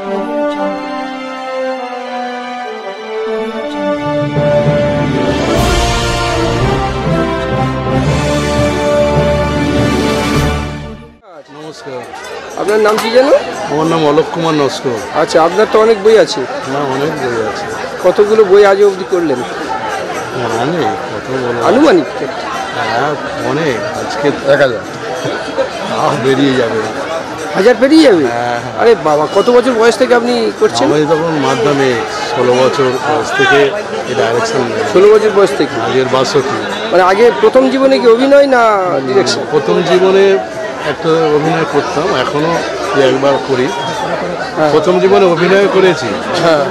নমস্কার। আপনার নাম কি জানো? আমার নাম অলোক কুমার নস্কর। আচ্ছা, আপনার তো অনেক বই আছে। হ্যাঁ, অনেক বই আছে। কতগুলো বই আজ অবধি করলেন? অনেক, কত বলো। আনুমানিক? হ্যাঁ, অনেক। আজকে 1000 বেরিয়ে যাবে। 1000 পেরিয়ে যাবে? হ্যাঁ। আরে বাবা, কত বছর বয়স থেকে আপনি করছেন? আমি তখন মাধ্যমে 16 বছর বয়স থেকে এই ডাইরেকশন। 16 বছর বয়স থেকে? আগের 62। মানে আগে প্রথম জীবনে কি অভিনয় না ডিরেকশন? প্রথম জীবনে একটা অভিনয় করতাম, এখনো একবার করি। প্রথম জীবনে অভিনয় করেছি। হ্যাঁ।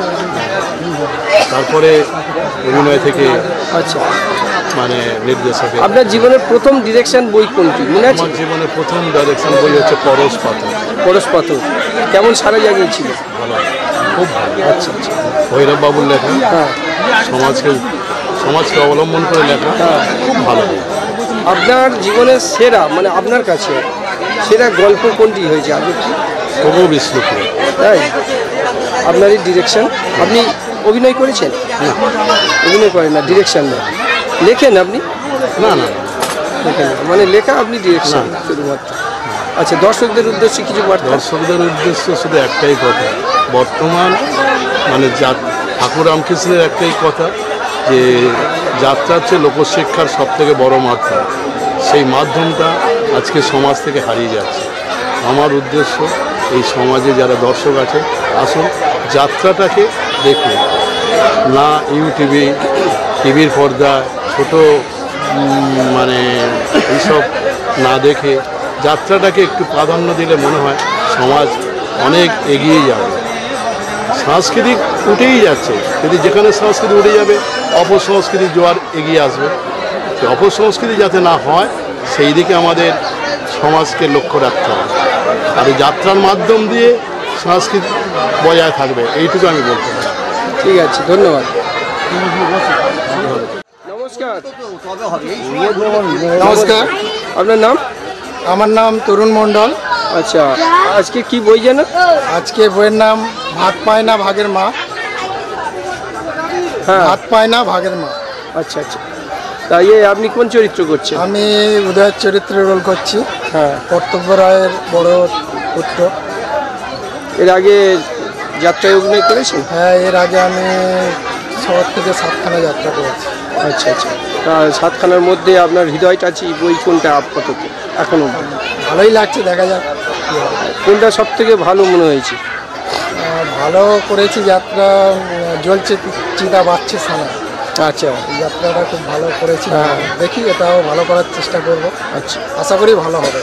তারপরে অভিনয় থেকে আচ্ছা, মানে নির্দেশকে। আপনার জীবনের প্রথম ডিরেকশন বই কোনটি মনে আছে? আমার জীবনে প্রথম ডাইরেকশন বই হচ্ছে পরশ পাথর। পরশ পাথর কেমন সারা জাগিয়েছিল? ভালো, খুব ভালো। আচ্ছা আচ্ছা। ভৈরব বাবুর লেখা, হ্যাঁ। সমাজকে অবলম্বন করে লেখা, খুব ভালো। আপনার জীবনের সেরা, মানে আপনার কাছে সেরা গল্প কোনটি হয়েছে আগে? তবু বিষ্ণুপুর। তাই? আপনারই ডিরেকশন? আপনি অভিনয় করেছেন? না, অভিনয় করেন না, ডিরেকশন না। লেখেন আপনি? না না, লেখেন না, মানে লেখা আপনি ডিরেকশন শুধুমাত্র। আচ্ছা, দর্শকদের উদ্দেশ্যে কিছু বার্তা? দর্শকদের উদ্দেশ্য শুধু একটাই কথা, বর্তমান মানে ঠাকুর রামকৃষ্ণের একটাই কথা যে যাত্রা হচ্ছে লোকশিক্ষার সব থেকে বড় মাধ্যম। সেই মাধ্যমটা আজকে সমাজ থেকে হারিয়ে যাচ্ছে। আমার উদ্দেশ্য এই সমাজে যারা দর্শক আছে, আসুন যাত্রাটাকে দেখুন, না ইউটিউবে, টিভির পর্দায় ছোট মানে এইসব না দেখে যাত্রাটাকে একটু প্রাধান্য দিলে মনে হয় সমাজ অনেক এগিয়ে যাবে। সাংস্কৃতিক উঠেই যাচ্ছে, যদি যেখানে সংস্কৃতি উঠে যাবে অপসংস্কৃতির জোয়ার এগিয়ে আসবে। অপসংস্কৃতি যাতে না হয় সেই দিকে আমাদের সমাজকে লক্ষ্য রাখতে হবে। আর এই যাত্রার মাধ্যম দিয়ে সংস্কৃতি বজায় থাকবে, এইটুকু আমি বলতে পারি। ঠিক আছে, ধন্যবাদ। নমস্কার। নমস্কার। আপনার নাম? আমার নাম তরুণ মণ্ডল। আচ্ছা, আজকে কি বই জানো? আজকে বইয়ের নাম ভাত পায় না ভাগের মা। হ্যাঁ। ভাত পায় না ভাগের মা। আচ্ছা আচ্ছা। তাই আপনি কোন চরিত্র করছেন? আমি উদয়ের চরিত্রে রোল করছি। হ্যাঁ। কর্তব্য রায়ের বড় পুত্র। এর আগে যাত্রায় অভিনয় করেছেন? হ্যাঁ, এর আগে আমি 6 থেকে 7খানা যাত্রা করেছি। আচ্ছা আচ্ছা। তা 7খানার মধ্যে আপনার হৃদয় টাচি বই কোনটা আপাতত এখনো? ভালোই লাগছে, দেখা যাক কী হয়। কোনটা সব থেকে ভালো মনে হয়েছে? ভালো করেছি যাত্রা, জ্বলছে চিতা বাড়ছে সানা। আচ্ছা। এই যাত্রাটা খুব ভালো করেছি। হ্যাঁ। দেখি, এটাও ভালো করার চেষ্টা করব। আচ্ছা, আশা করি ভালো হবে।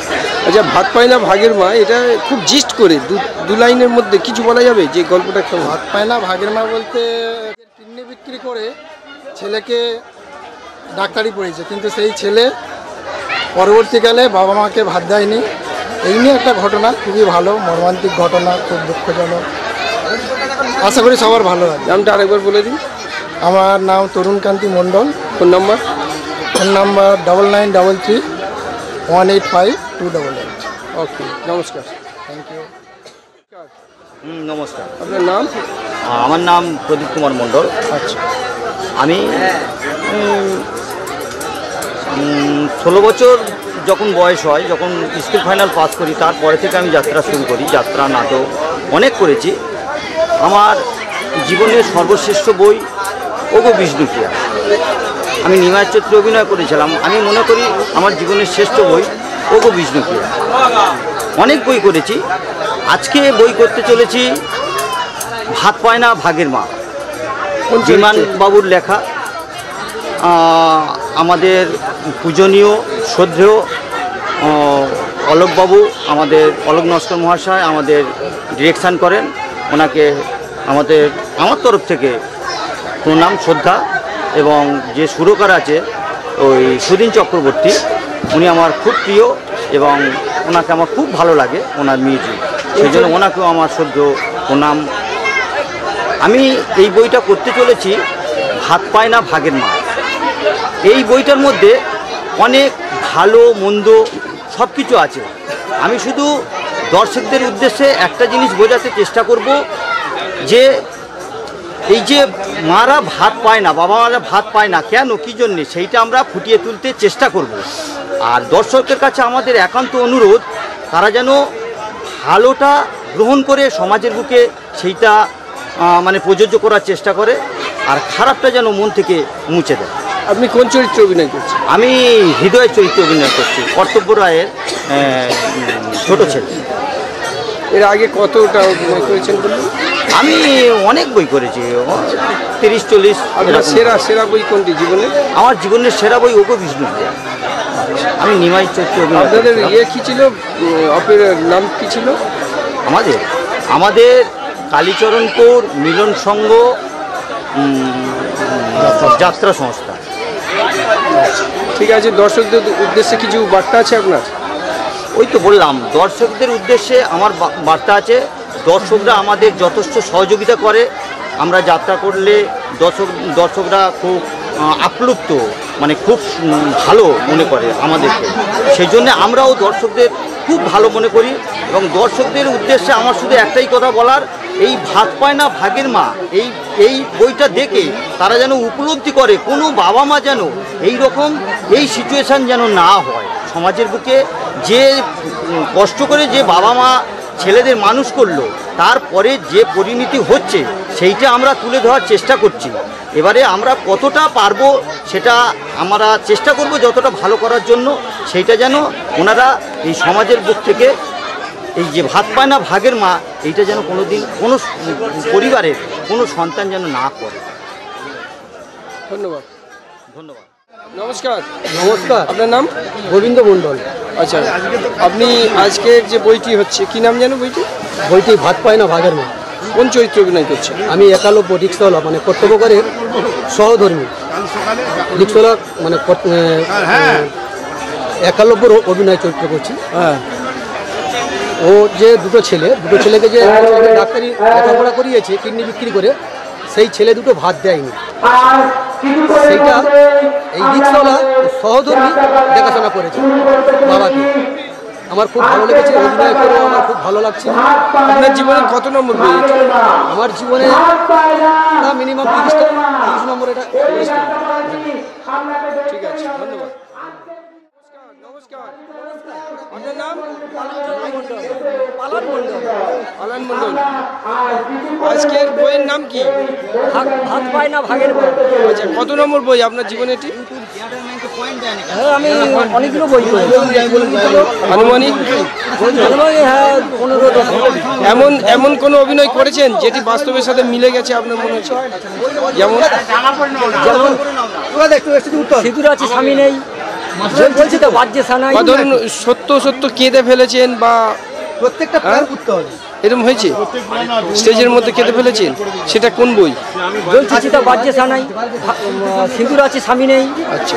আচ্ছা, ভাত পায় না ভাগের মা, এটা খুব জিস্ট করে দু লাইনের মধ্যে কিছু বলা যাবে যে গল্পটা কেমন? ভাত পায় না ভাগের মা বলতে, কিডনি বিক্রি করে ছেলেকে ডাক্তারি পড়েছে, কিন্তু সেই ছেলে পরবর্তীকালে বাবা মাকে ভাত দেয়নি। এই নিয়ে একটা ঘটনা, খুবই ভালো মর্মান্তিক ঘটনা, খুব দুঃখজনক। আশা করি সবার ভালো লাগে। নামটা আরেকবার বলে দিন। আমার নাম Tarunkanti Mondal. Phone number? Phone number 9933185288। Okay, নমস্কার। Thank you. নমস্কার। আপনার নাম? আমার নাম প্রদীপ কুমার মণ্ডল। আচ্ছা। আমি 16 বছর যখন বয়স হয়, যখন স্কুল ফাইনাল পাস করি, তারপরে থেকে আমি যাত্রা শুরু করি। যাত্রা, নাটক অনেক করেছি। আমার জীবনের সর্বশ্রেষ্ঠ বই ওগো বিষ্ণুপ্রিয়া। আমি নিমায়ের চরিত্রে অভিনয় করেছিলাম। আমি মনে করি আমার জীবনের শ্রেষ্ঠ বই ওগো বিষ্ণুপ্রিয়া। অনেক বই করেছি। আজকে বই করতে চলেছি ভাত পায় না ভাগের মা, বিমান বাবুর লেখা। আমাদের পূজনীয় শ্রদ্ধেয় অলোকবাবু, আমাদের অলোক নস্কর মহাশয় আমাদের ডিরেকশান করেন। ওনাকে আমার তরফ থেকে প্রণাম, শ্রদ্ধা। এবং যে সুরকার আছে ওই সুদিন চক্রবর্তী, উনি আমার খুব প্রিয় এবং ওনাকে আমার খুব ভালো লাগে, ওনার মিউজিক। সেই জন্য ওনাকেও আমার শ্রদ্ধেয় প্রণাম। আমি এই বইটা করতে চলেছি ভাত পায় না ভাগের মা। এই বইটার মধ্যে অনেক ভালো মন্দ সব কিছু আছে। আমি শুধু দর্শকদের উদ্দেশ্যে একটা জিনিস বোঝাতে চেষ্টা করব যে এই যে মারা ভাত পায় না, বাবা মারা ভাত পায় না কেন, কী জন্যে, সেইটা আমরা ফুটিয়ে তুলতে চেষ্টা করব। আর দর্শকদের কাছে আমাদের একান্ত অনুরোধ, তারা যেন ভালোটা গ্রহণ করে সমাজের বুকে সেইটা মানে প্রযোজ্য করার চেষ্টা করে, আর খারাপটা যেন মন থেকে মুছে দেয়। আপনি কোন চরিত্রে অভিনয় করছেন? আমি হৃদয়ের চরিত্রে অভিনয় করছি, কর্তব্য রায়ের ছোট ছেলে। এর আগে কতটা অভিনয় করেছেন বলুন? আমি অনেক বই করেছি, 30-40। আপনার সেরা বই কোনটি জীবনে? আমার জীবনের সেরা বই ওগো বিষ্ণু। আমি নিমাই চরিত্রে অভিনয়। আপনাদের কী ছিল, অপেরার নাম কী ছিল? আমাদের কালীচরণপুর মিলন সংঘ যাত্রা সংস্থা। ঠিক আছে, দর্শকদের উদ্দেশ্যে কিছু বার্তা আছে আপনার? ওই তো বললাম, দর্শকদের উদ্দেশ্যে আমার বার্তা আছে, দর্শকরা আমাদের যথেষ্ট সহযোগিতা করে। আমরা যাত্রা করলে দর্শকরা খুব আপ্লুপ্ত, মানে খুব ভালো মনে করে আমাদেরকে, সেই জন্য আমরাও দর্শকদের খুব ভালো মনে করি। এবং দর্শকদের উদ্দেশ্যে আমার শুধু একটাই কথা বলার, এই ভাত পায় না ভাগের মা এই বইটা দেখে তারা যেন উপলব্ধি করে, কোনো বাবা মা যেন এই সিচুয়েশান যেন না হয় সমাজের বুকে। যে কষ্ট করে যে বাবা মা ছেলেদের মানুষ করলো, তারপরে যে পরিণতি হচ্ছে সেইটা আমরা তুলে ধরার চেষ্টা করছি। এবারে আমরা কতটা পারবো সেটা আমরা চেষ্টা করব যতটা ভালো করার জন্য, সেইটা যেন ওনারা এই সমাজের বুক থেকে এই যে ভাত পায় না ভাগের মা, এইটা যেন কোনোদিন কোনো পরিবারের কোনো সন্তান যেন না করে। ধন্যবাদ। নমস্কার। আপনার নাম? গোবিন্দ মণ্ডল। আচ্ছা, আপনি আজকের যে বইটি হচ্ছে, কি নাম যেন বইটি ভাত পায় না ভাগের মা। কোন চরিত্রে অভিনয় করছে? আমি একালব্য রিক্সাওয়ালা, মানে কর্তব্যকারের সহধর্মী রিক্সাওয়ালা, মানে একালব্যর অভিনয় চরিত্র করছি। হ্যাঁ। ও যে দুটো ছেলেকে যে ডাক্তারি লেখাপড়া করিয়েছে কিডনি বিক্রি করে, সেই ছেলে দুটো ভাত দেয়নি, সেইটা এই রিক্সাওয়ালা সহধর্মী দেখাশোনা করেছে বাবাকে। আমার খুব ভালো লেগেছে, অভিনয় করে আমার খুব ভালো লাগছে। আপনার জীবনে কত নম্বর বই? আমার জীবনে মিনিমাম 30 নম্বর। এটা ঠিক আছে, ধন্যবাদ। নমস্কার। আপনার নাম? আলান মণ্ডল। আজকের বইয়ের নাম কি? ভাত পায় না ভাগের মা। আচ্ছা, কত নম্বর বই আপনার জীবনে এটি? আমি অনেকগুলো বই করেছি, আনুমানিক? হ্যাঁ 15-16। এমন কোন অভিনয় করেছেন যেটি বাস্তবের সাথে মিলে গেছে আপনার মনে হচ্ছে? যেমন সিঁদুর আছে স্বামী নেই, বলছি তো বাজ্যে সানাই। বা ধরুন সত্য কেঁদে ফেলেছেন বা প্রত্যেকটা এরকম হয়েছে, স্টেজের মধ্যে কেঁদে ফেলেছেন, সেটা কোন বই? বলছি তো বাজ্যে সানাই, সিঁদুর আছে স্বামী নেই। আচ্ছা।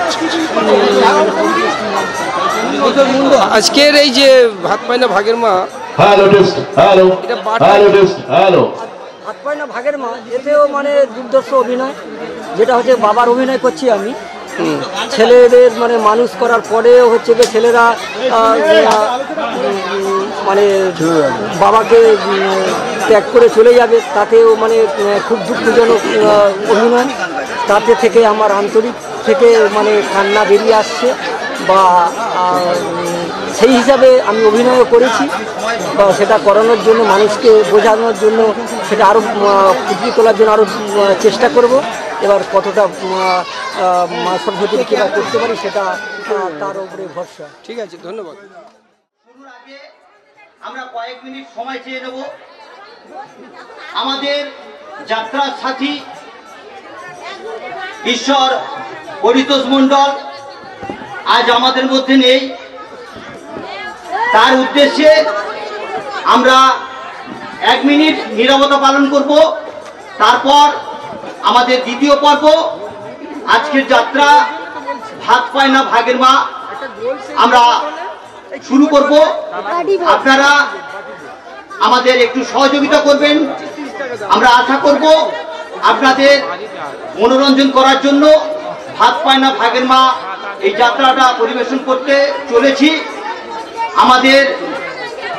আজকের এই যে ভাত পায় না ভাগের মা, এটা ভাত পায় না ভাগের মা, এতেও মানে দুর্দর্শ অভিনয়, যেটা হচ্ছে বাবার অভিনয় করছি আমি। ছেলেদের মানে মানুষ করার পরেও হচ্ছে যে ছেলেরা মানে বাবাকে ত্যাগ করে চলে যাবে, তাতেও মানে খুব দুঃখজনক অভিনয়। তাতে থেকে আমার আন্তরিক থেকে মানে কান্না বেরিয়ে আসছে, বা সেই হিসাবে আমি অভিনয়ও করেছি, বা সেটা করানোর জন্য, মানুষকে বোঝানোর জন্য, সেটা আরও ফুটিয়ে তোলার জন্য আরও চেষ্টা করব। এবার কতটা মা সরস্বতীর কৃপা করতে পারি সেটা তার উপরে ভরসা। ঠিক আছে, ধন্যবাদ। শুরুর আগে আমরা কয়েক মিনিট সময় চেয়ে নেব। আমাদের যাত্রার সাথী ঈশ্বর পরিতোষ মণ্ডল আজ আমাদের মধ্যে নেই, তার উদ্দেশ্যে আমরা 1 মিনিট নীরবতা পালন করব। তারপর আমাদের দ্বিতীয় পর্ব, আজকের যাত্রা ভাত পায় না ভাগের মা, আমরা শুরু করব। আপনারা আমাদের একটু সহযোগিতা করবেন, আমরা আশা করব আপনাদের মনোরঞ্জন করার জন্য ভাত পায় না ভাগের মা এই যাত্রাটা পরিবেশন করতে চলেছি। আমাদের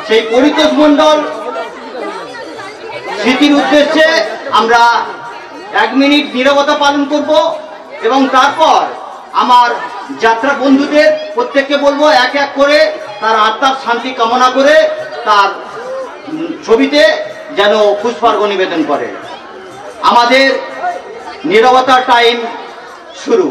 সেই পরিতোষ মণ্ডল স্মৃতির উদ্দেশ্যে আমরা 1 মিনিট নীরবতা পালন করব এবং তারপর আমার যাত্রা বন্ধুদের প্রত্যেককে বলবো এক এক করে তার আত্মার শান্তি কামনা করে তার ছবিতে যেন পুষ্পার্ঘ নিবেদন করে। আমাদের নীরবতার টাইম শুরু।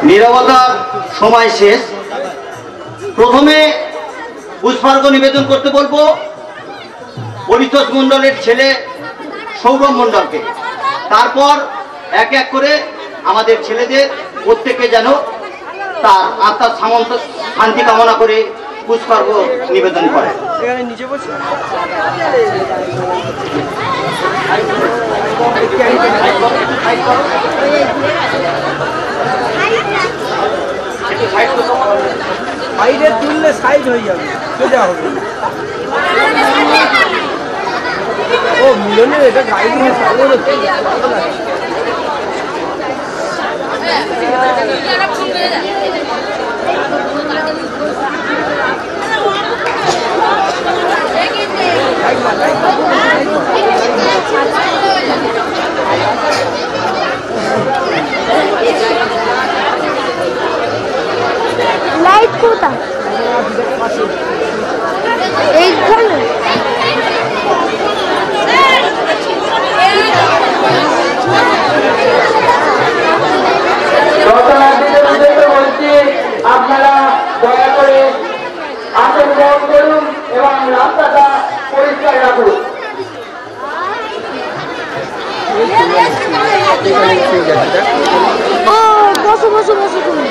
নীরবতার সময় শেষ। প্রথমে পুষ্পার্ঘ নিবেদন করতে বলবো পরিতোষ মণ্ডলের ছেলে সৌরভ মণ্ডলকে। তারপর এক এক করে আমাদের ছেলেদের প্রত্যেকে যেন তার আত্মার শান্তি কামনা করে পুষ্পার্ঘ নিবেদন করে। সাইডে তুললে সাইড হয়ে যাবে, সোজা হবে। ও মিলনের এটা গাইড নিয়ে লাইট কোথায়? এইখানে বলছি আপনারা দয়া করে আসন গ্রহণ করুন এবং রাস্তাটা পরিষ্কার রাখুন। বসো বসো বসো তুমি।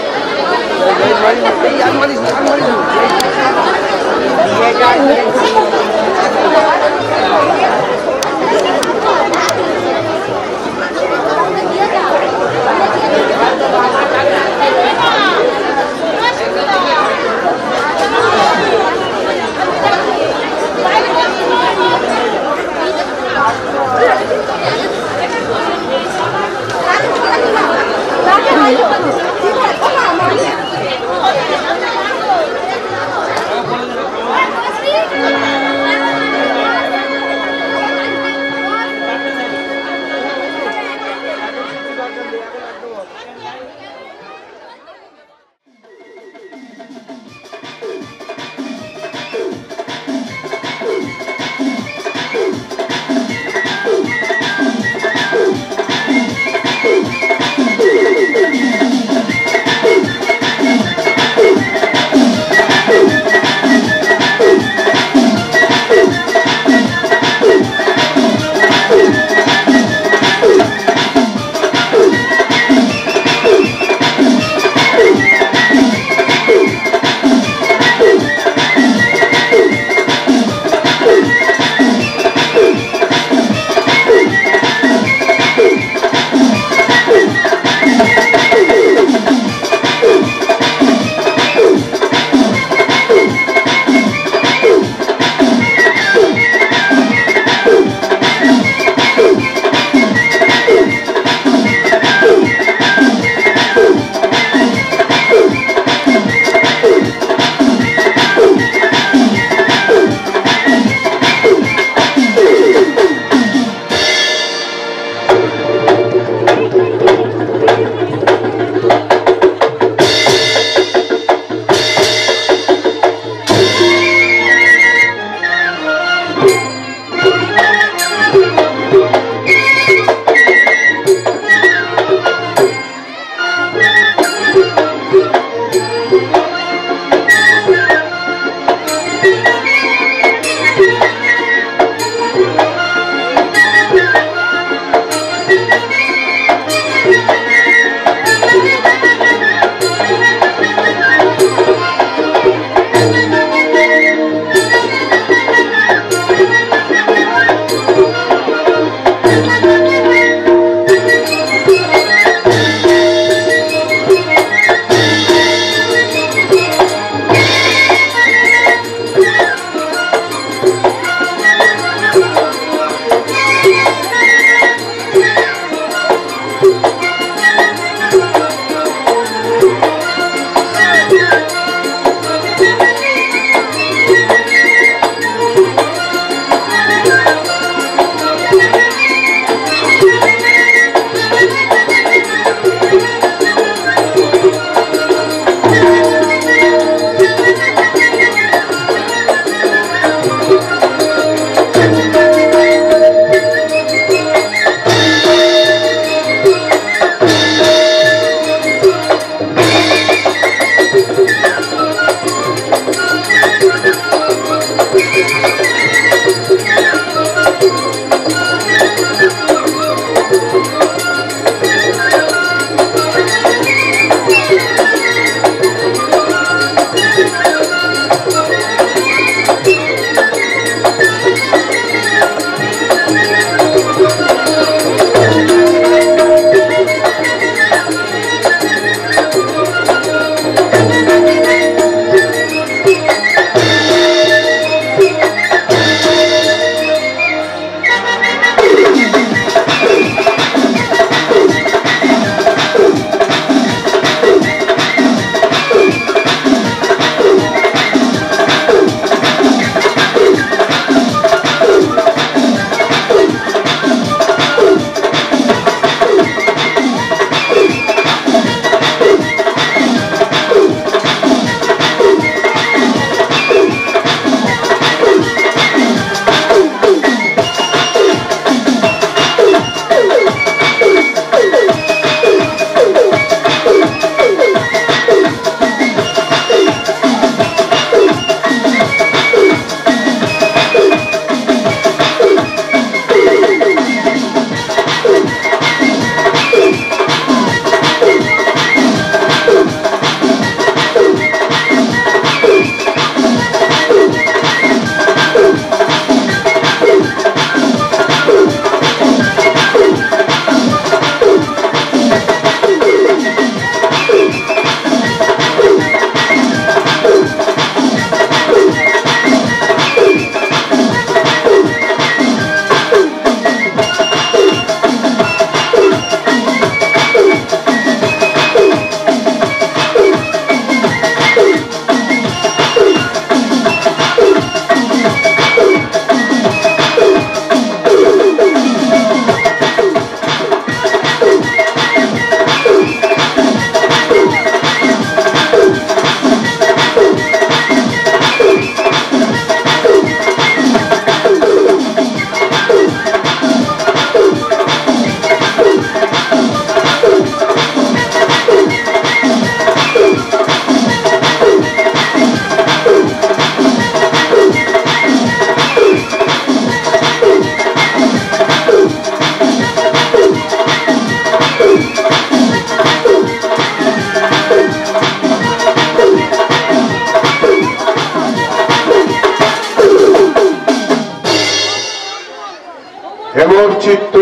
হেমর চিত্ত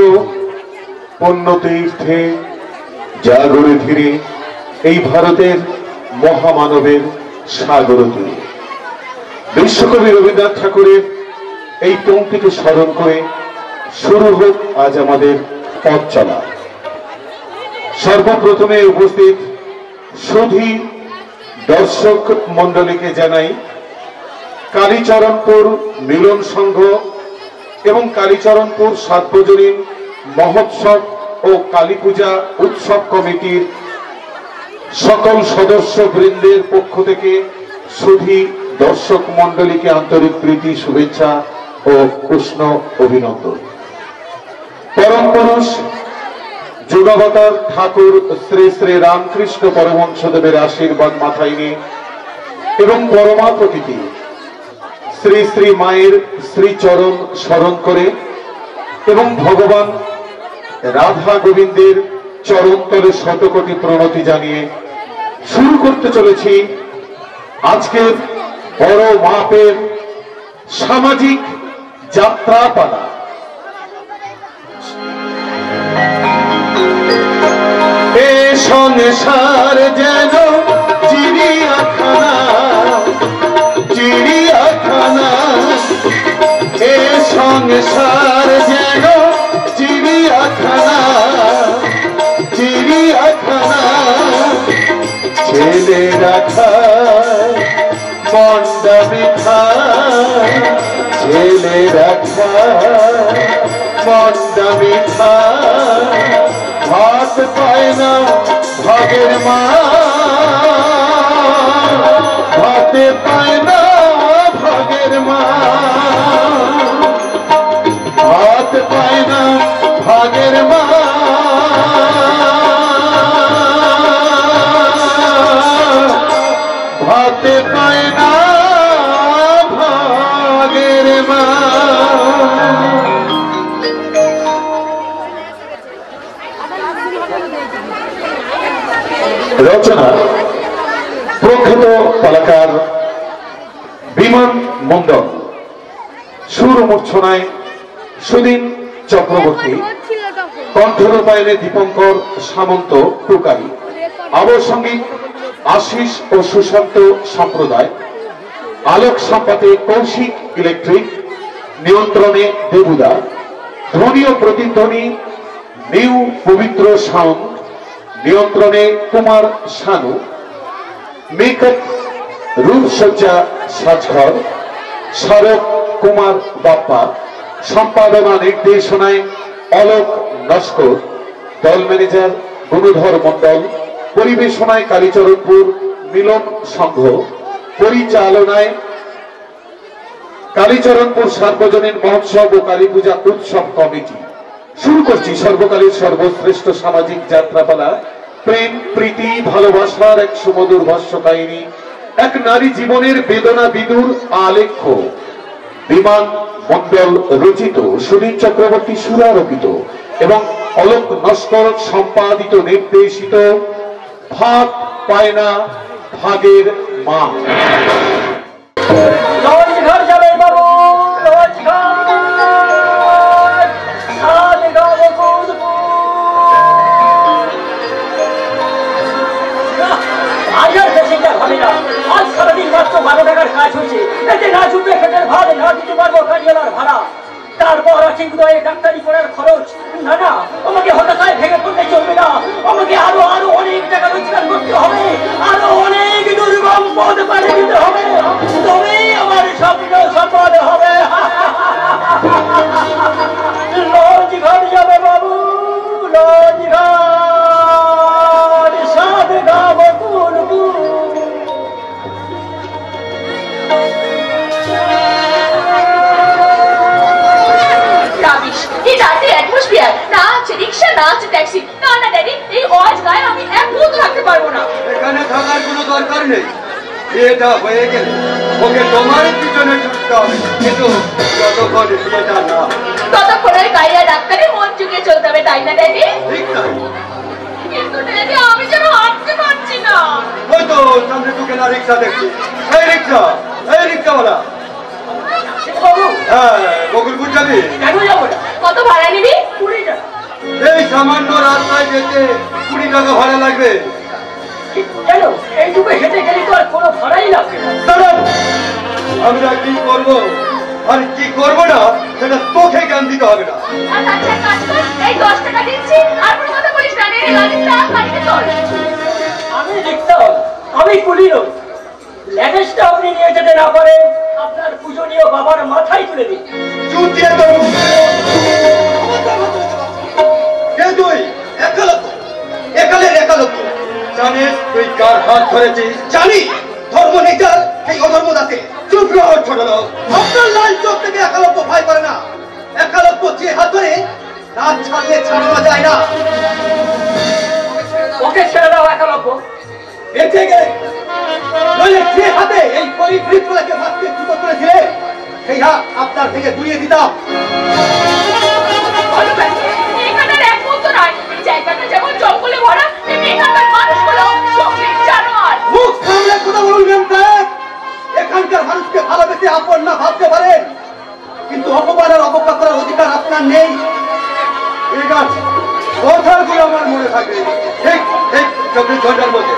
পুণ্যতীর্থে জাগরে ধীরে এই ভারতের মহামানবের সাগর তীরে বিশ্বকবি রবীন্দ্রনাথ ঠাকুরের এই পংক্তিকে স্মরণ করে শুরু হোক আজ আমাদের পথ চলা। সর্বপ্রথমে উপস্থিত সুধী দর্শক মন্ডলীকে জানাই কালীচরণপুর মিলন সংঘ এবং কালীচরণপুর সার্বজনীন মহোৎসব ও কালী পূজা উৎসব কমিটির সকল সদস্য বৃন্দের পক্ষ থেকে সুধী দর্শক মন্ডলীকে আন্তরিক প্রীতি শুভেচ্ছা ও উষ্ণ অভিনন্দন। পরম পুরুষ যুগাবতার ঠাকুর শ্রী শ্রী রামকৃষ্ণ পরমহংসদেবের আশীর্বাদ মাথায় নিয়ে এবং পরমা প্রকৃতি শ্রী শ্রী মায়ের শ্রীচরণ স্মরণ করে এবং ভগবান রাধা গোবিন্দের চরণতলে শতকোটি প্রণতি জানিয়ে শুরু করতে চলেছি আজকের বড় মাপের সামাজিক যাত্রাপালা। সংসার যেন চিড়িয়াখানা চিড়িয়াখানা এ সংসার যেন চিড়িয়াখানা চিড়িয়াখানা ছেলেরা খায় মন্ডা মিঠা ছেলেরা খায় মন্ডা মিঠা ভাত পায় না ভাগের মা ভাতে পায় না ভাগের মা ভাত পায় না ভাগের মা ভাতে পায় না ভাগের মা। রচনা প্রখ্যাত কলাকার বিমান মণ্ডল, সুর মূর্ছনায় সুদিন চক্রবর্তী, কণ্ঠরূপায়নে দীপঙ্কর সামন্ত টুকারি, আবহসঙ্গীত আশিস ও সুশান্ত সম্প্রদায়, আলোক সম্পাতে কৌশিক ইলেকট্রিক, নিয়ন্ত্রণে দেবুদা, ধ্বনি ও প্রতিধ্বনি নিউ পবিত্র সাউন্ড, নিয়ন্ত্রণে কুমার শানু, মেকআপ রূপসজ্জা সাজঘর স্মারক কুমার বাপ্পা, সম্পাদনা নির্দেশনায় অলোক নস্কর, দল ম্যানেজার গুণধর মন্ডল, পরিবেশনায় কালীচরণপুর মিলন সংঘ, পরিচালনায় কালীচরণপুর সার্বজনীন মহোৎসব ও কালী পূজা উৎসব কমিটি। শুরু করছি সর্বকালের সর্বশ্রেষ্ঠ সামাজিক যাত্রাপালা, প্রেম প্রীতি ভালোবাসার এক সুমধুর ভাষ্য কাহিনী, এক নারী জীবনের বেদনা বিদুর আলেখ্য। বিমান মন্ডল রচিত, সুনীল চক্রবর্তী সুরারোপিত এবং অলোক নস্কর সম্পাদিত নির্দেশিত ভাত পায় না ভাগের মা। আজ সারাদিন মাত্র 12 টাকার কাজ হয়েছে, এতে না জুটবে খেটের ভাত, না দিতে পারবো কারিয়ালার ভাড়া, তারপর আছে উদয়ে ডাক্তারি করার খরচ। না না, আমাকে হতাশায় ভেঙে পড়তে চলবে না, আমাকে আরো আরো অনেক টাকা রোজগার করতে হবে, আরো অনেক দুর্গম পথ পাড়ি দিতে হবে, তবেই আমার স্বপ্ন সফল হবে। লজ ঘর যাবে বাবু, লজ ঘর, সাদ গাব কুলকুল। বিয়েটা হয়ে গেলে ওকে তোমার পিছনে ছুটতে হবে, কিন্তু যতক্ষণ বিয়েটা না ততক্ষণের গাইয়া ডাক্তারের মন চুকে চলতে হবে, তাই না ড্যাডি? ঠিক তাই। কিন্তু ড্যাডি আমি যেন হাঁটতে পারছি না। ওই তো সামনে ঢুকে না রিক্সা দেখছি, এই রিক্সাওয়ালা। হ্যাঁ, বকুলপুর যাবি? কত ভাড়া নিবি? 20 টাকা। এই সামান্য রাস্তায় যেতে 20 টাকা ভাড়া লাগবে। কেন এইটুকু হেঁটে গেলে তো আর কোনো ভাড়াই লাগবে না। আমরা কি করব আর কি করব না সেটা তোকে জ্ঞান দিতে হবে না। আচ্ছা কাজ কর, এই 10 টাকা দিচ্ছি, আর কোনো কথা বলিস না, রে গাড়িটা গাড়িতে চল। আমি রিক্সা, আমি কুলি নই। ল্যাগেজটা আপনি নিয়ে যেতে না পারেন, আপনার পূজনীয় বাবার মাথায় তুলে দিন। চুপ দিয়ে তো কে তুই? একালের একালক্ষ। জানিস তুই কার হাত ধরেছিস? জানি ধর্ম নেচার এই অধর্ম দাসে। চুপ রহ ছোট লোক, আপনার লাল চোখ থেকে একালক্ষ ভয় করে না। একালক্ষ যে হাত ধরে রাত ছাড়লে ছাড়ানো যায় না। ওকে ছেড়ে দাও একালক্ষ, বেঁচে গেলে নইলে যে হাতে এই পরিবৃতগুলোকে ভাবতে জুতো করেছিলে সেই হাত আপনার থেকে ঘুরিয়ে দিতাম। এখানে এক মতো নয়, জায়গাটা যেমন জঙ্গলে ভরা, এখানকার মানুষগুলো সঙ্গীত জানোয়ার। মুখ সামলে কথা বলুন সাহেব। এখানকার মানুষকে ভালোবেসে আপন না ভাবতে পারেন, কিন্তু অপমান আর অবজ্ঞা করার অধিকার আপনার নেই। ঠিক আছে, কথাগুলো আমার মনে থাকবে। ঠিক ঠিক চব্বিশ ঘন্টার মধ্যে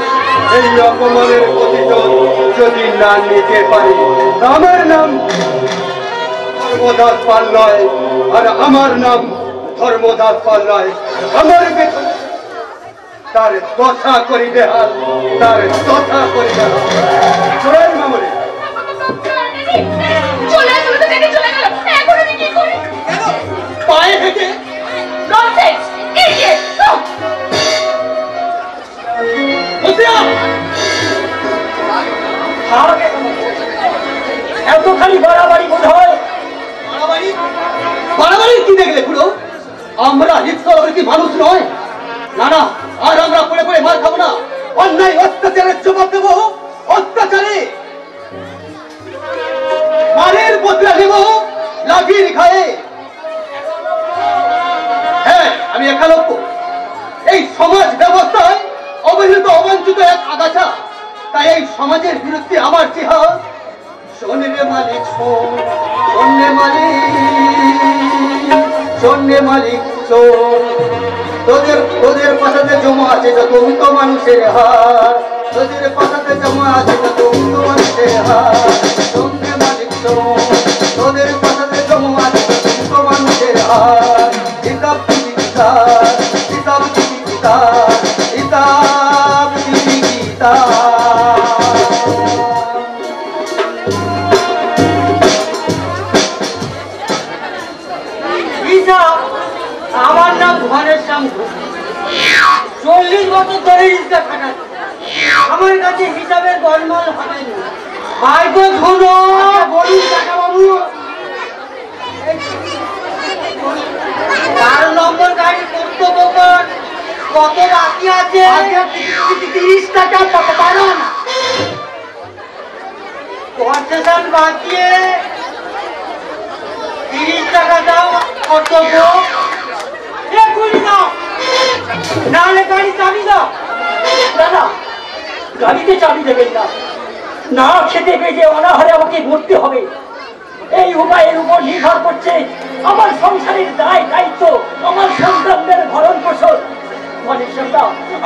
এই অপমানের প্রতিশোধ যদি না নিতে পারি, আমার নাম ধর্মদাস পাল নয়, আর আমার নাম ধর্মদাস পাল নয়। আমার বেতন তার দশা করি দেহাল, তার দশা করি দেহাল। চলেন মামুনি, পায়ে হেঁটে এতখানি বাড়াবাড়ি বোধ হয়। বাড়াবাড়ি কি দেখলে খুড়ো? আমরা হিংস্র কি মানুষ নয়? না না, আর আমরা পড়ে পড়ে মার খাবো না। অন্যায় অত্যাচারের জবাব দেবো অত্যাচারে, মারের বদলা নেব লাঠির খায়ে। হ্যাঁ, আমি একালব্য। এই সমাজ ব্যবস্থায় অবহেলিত অবাঞ্ছিত এক আগাছা। তাই এই সমাজের বিরুদ্ধে আমার জিহাদ। শোনে মালিক শোন, শোনে মালিক, শোনে মালিক শোন। তোদের পাশাতে জমা আছে যত উন্নত মানুষের হার, তোদের পাশাতে জমা আছে যত উন্নত মানুষের হার। শোনে মালিক শোন, তোদের পাশাতে জমা আছে যত উন্নত মানুষের হার। হিসাব দিবি গীতার, হিসাব দিবি গীতার, হিসাব দিবি গীতার। আমার নাম ঘরের শ্যাম, 40 বছর ধরে রিক্সা খাটাচ্ছি। আমার কাছে হিসাবের গলমাল হবে না। ভাইপো ধুনো বলুন কাকা বাবু, 4 নম্বর গাড়ি কর্তব্য কত বাকি আছে? 30 টাকা পারো না, কনসেশন বাঁচিয়ে 30 টাকা দাও কর্তব্য। নাহলে গাড়ি চাবি দাও। দাদা, গাড়িতে চাবি দেবেন না, না খেতে পেয়ে অনাহারে আমাকে মরতে হবে। এই উপায়ের উপর নির্ভর করছে আমার সংসারের দায় দায়িত্ব, আমার সন্তানদের ভরণ পোষণ। মানে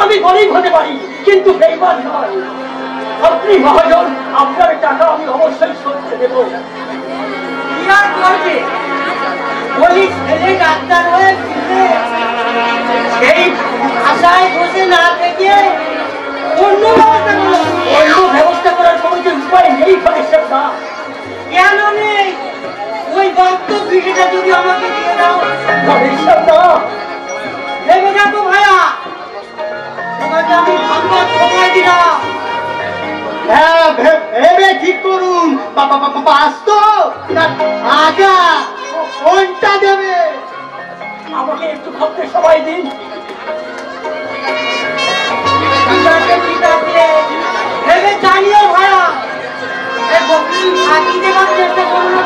আমি গরিব হতে পারি, কিন্তু বেইমান নয়। আপনি মহাজন, আপনার টাকা আমি অবশ্যই শোধ করে দেব। বলি ছেলে ডাক্তার হয়ে সেই আশায় বসে না থেকে অন্য ব্যবস্থা করার কোনো যে উপায় নেই। কেন নেই? ওই বাস্তব বিষয়টা যদি আমাকে দিয়ে দাও। ভেবে দেখো ভাইয়া, তোমাকে আমি সংবাদ সময় দিলাম। হ্যাঁ, ভেবে ঠিক করুন। বাস্তব আগা কোনটা দেবে? আমাকে একটু ভাবতে সময় দিন। ভেবে জানিও ভাইয়া, ফাঁকি দেওয়ার চেষ্টা করো না।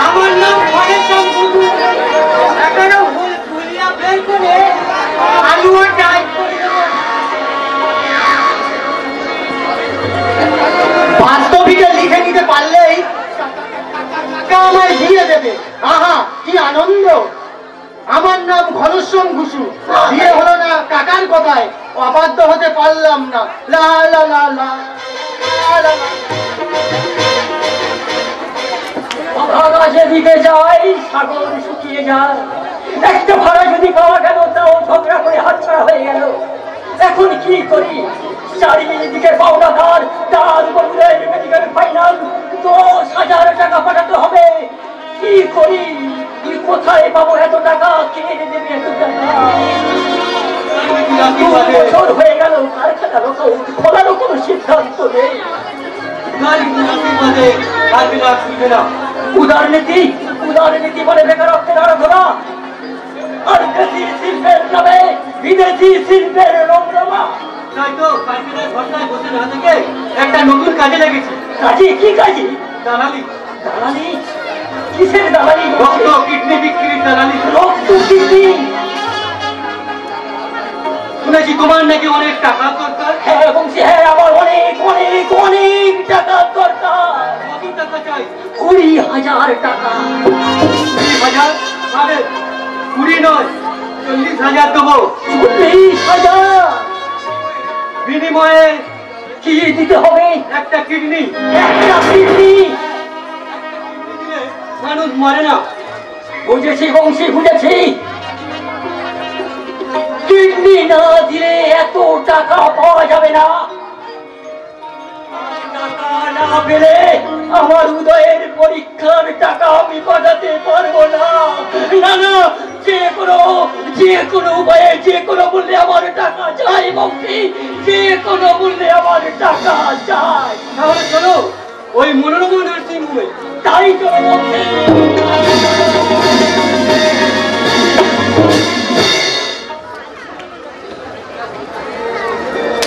আমার নাম ঘরের সব বন্ধু, এখনো ভুলিয়া বের করে আলুও টাইট করে দেবো। বাস্তবিকে লিখে নিতে পারলেই আমায় দিয়ে দেবে। আহা, কি আনন্দ! আমার নাম ঘনশ্যাম ঘুষু, বিয়ে হলো না কাকার কথায়, অবাধ্য হতে পারলাম না। লা লা লা লা লা লা। আকাশে দিকে যায়, সাগর শুকিয়ে যায়। একটা ভাড়া যদি পাওয়া গেল, তাও ঝগড়া করে হাতছাড়া হয়ে গেল। এখন কি করি? চারিদিকে পাওনাদার, তার উপর মেডিকেল ফাইনাল 10,000 টাকা পাঠাতে হবে। কি করি? কোথায় পাবো এত টাকা? কে দেবে এত টাকা? 2 বছর হয়ে গেল, কারখানা খোলারও কোনো সিদ্ধান্ত নেই। উদারনীতি বলে বেকারত্বের আরাধনা, আর দেশি শিল্পের নামে বিদেশি শিল্পের রমরমা। একটা নতুন কাজে লেগেছে। কাজে? কি কাজে? দালালি। দালালি? কিসের দালালি? রক্ত কিডনি বিক্রির দালালি। রক্ত কিডনি? শুনেছি তোমার নাকি অনেক টাকা দরকার। হ্যাঁ বংশী, হ্যাঁ, আমার অনেক অনেক অনেক টাকা দরকার। কত টাকা চাই? 20,000 টাকা। 20,000? 20 নয়, 40,000 দেবো। 40,000? বিনিময়ে কি দিতে হবে? একটা কিডনি। একটা কিডনি মানুষ মরে না। বুঝেছি বংশী, বুঝেছি। কিডনি না দিলে এত টাকা পাওয়া যাবে না। টাকা না পেলে আমার উদয়ের পরীক্ষার টাকা আমি পাঠাতে পারবো না। না না, যে কোনো উপায়ে, যে কোনো মূল্যে আমার টাকা চাই বংশী, যে কোনো মূল্যে আমার টাকা চাই। তাহলে চলো ওই মনোরমা নার্সিং হোমে। তাই চলো বংশী।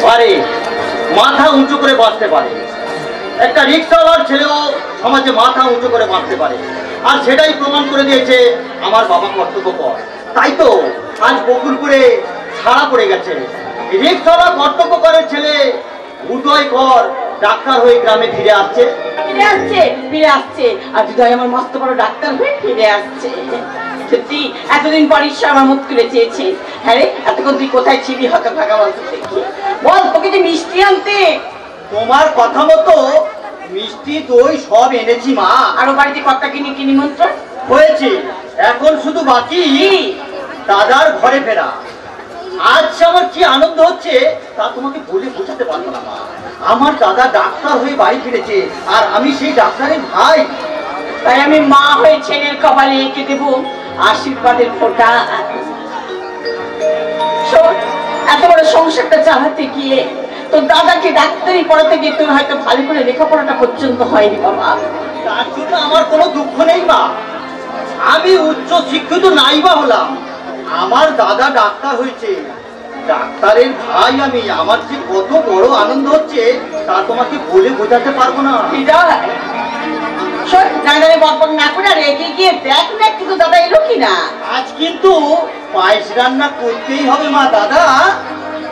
পারে মাথা উঁচু করে বাঁচতে পারে, একটা রিক্সাওয়ালার ছেলেও সমাজে মাথা উঁচু করে বাঁচতে পারে, আর সেটাই প্রমাণ করে দিয়েছে আমার বাবা কর্তব্যপর। তাই তো আজ বকুলপুরে ছাড়া পড়ে গেছে। রিক্সাওয়ালা কর্তব্য করে ছেলে উদয় কর ডাক্তার হয়ে গ্রামে ফিরে আসছে। আর উদয় আমার মস্ত বড় ডাক্তার হয়ে ফিরে আসছে। সত্যি এতদিন পর ঈশ্বর আমার মুখ তুলে চেয়েছে। হ্যাঁ রে, এতক্ষণ তুই কোথায় ছিলি হকা ফাঁকা? বলতে দেখি, বল তোকে যে মিষ্টি আনতে। তোমার কথা মতো মিষ্টি দই সব এনেছি মা। আরো বাড়িতে কর্তা কিনে কি নিমন্ত্রণ হয়েছে, এখন শুধু বাকি দাদার ঘরে ফেরা। আজ আমার কি আনন্দ হচ্ছে তা তোমাকে বলে বোঝাতে পারবো না মা। আমার দাদা ডাক্তার হয়ে বাড়ি ফিরেছে, আর আমি সেই ডাক্তারের ভাই। তাই আমি মা হয়ে ছেলের কপালে এঁকে দেব আশীর্বাদের ফোঁটা। এত বড় সংসারটা চালাতে গিয়ে তোর দাদাকে ডাক্তারি পড়াতে গিয়ে তোর হয়তো ভালো করে লেখাপড়াটা পর্যন্ত হয়নি বাবা। তার জন্য আমার কোনো দুঃখ নেই মা। আমি উচ্চ শিক্ষিত নাই বা হলাম, আমার দাদা ডাক্তার হয়েছে, ডাক্তারের ভাই আমি। আমার যে কত বড় আনন্দ হচ্ছে তা তোমাকে বলে বোঝাতে পারবো না। বকবক না করে রেগে গিয়ে দেখ না একটু দাদা এলো কিনা। আজ কিন্তু পায়েস রান্না করতেই হবে মা। দাদা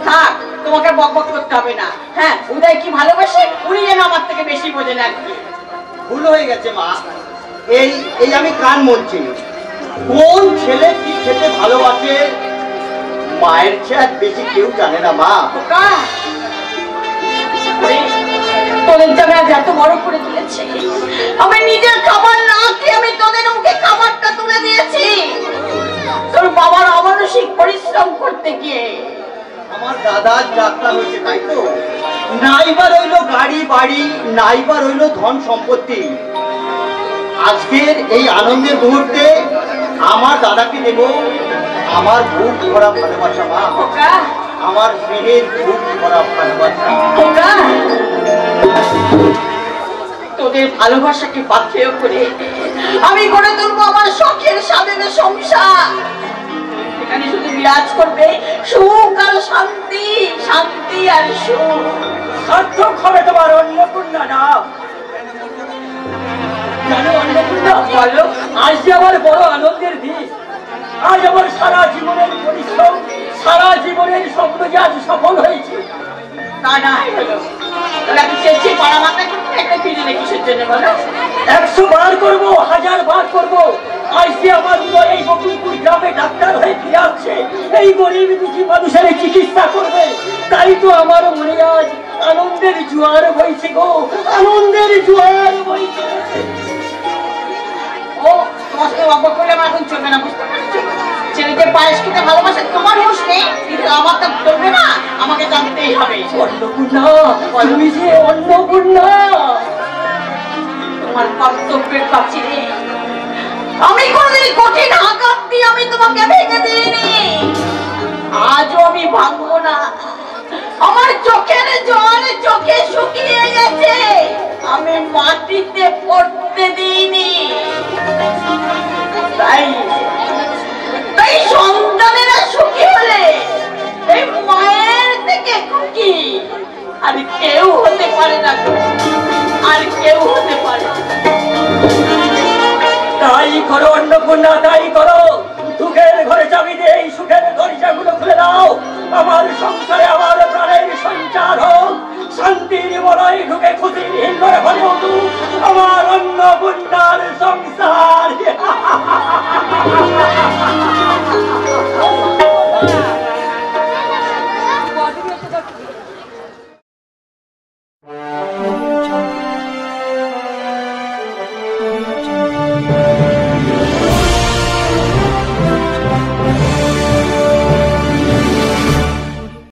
থাক, তোমাকে বকবক করতে হবে না। হ্যাঁ, উদয় কি ভালোবাসে উনি যেন আমার থেকে বেশি বোঝেন আর কি। ভুল হয়ে গেছে মা। এই আমি কান মলছি। কোন ছেলে কি খেতে ভালোবাসে মায়ের চেয়ে বেশি কেউ জানে না মা। তোদের জন্য আজ এত বড় করে তুলেছে, আমি নিজের খাবার না খেয়ে আমি তোদের মুখে খাবারটা তুলে দিয়েছি তোর বাবার অমানসিক পরিশ্রম করতে গিয়ে। আমার দাদা ডাক্তার হয়েছে, তাই তো নাইবার রইল গাড়ি বাড়ি, নাইবার রইল ধন সম্পত্তি। আজকের এই আনন্দের মুহূর্তে আমার দাদাকে দেব আমার বুক ভরা ভালোবাসা মা। আমার স্নেহের বুক ভরা ভালোবাসা। তোদের ভালোবাসাকে পাথেয় করে আমি গড়ে তুলবো আমার শখের স্বাধীনের সংসার। এখানে শুধু বিরাজ করবে সুখ আর শান্তি, শান্তি আর সুখ। সার্থক হবে তোমার অন্নপূর্ণা নাম। জানো অন্নপূর্ণা, বলো আজ যে আমার বড় আনন্দের দিন। আজ আমার সারা জীবনের পরিশ্রম, সারা জীবনের স্বপ্ন যে আজ সফল হয়েছে। তা না হলো আমি চেয়েছি পাড়া মাথা করতে একটা ফিরে কিসের জন্য বলো? 100 বার করবো, 1000 বার করবো। আজ যে আমার উদয় এই বকুলপুর গ্রামে ডাক্তার হয়ে ফিরে আসছে, এই গরিব দুঃখী মানুষের চিকিৎসা করবে। তাই তো আমার মনে আজ আনন্দের জোয়ার বইছে গো, আনন্দের জোয়ার বইছে। ও তোমার সাথে অবাক করলে আমার এখন চলবে না, বুঝতে পারছো? ছেলেকে পায়েস খেতে ভালোবাসে তোমার হুঁশ নেই, কিন্তু আমার তো চলবে না, আমাকে জানতেই হবে। অন্নপূর্ণা, তুমি যে অন্নপূর্ণা, তোমার কর্তব্যের কাছে আমি কোনদিন কঠিন আঘাত দিয়ে আমি তোমাকে ভেঙে দিইনি, আজও আমি ভাঙবো না। আমার চোখের জল চোখে শুকিয়ে গেছে, আমি মাটিতে পড়তে দিইনি। তাই সন্তানেরা সুখী হলে এই মায়ের থেকে খুশি আর কেউ হতে পারে না, আর কেউ হতে পারে। তাই করো অন্নপূর্ণা, তাই করো। সুখের ঘরে চাবি দিয়ে এই সুখের দরজাগুলো খুলে দাও। আমার সংসারে আমার প্রাণের সঞ্চার হোক, শান্তির বলয় ঢুকে খুশির হিন্দরে ভরে উঠুক।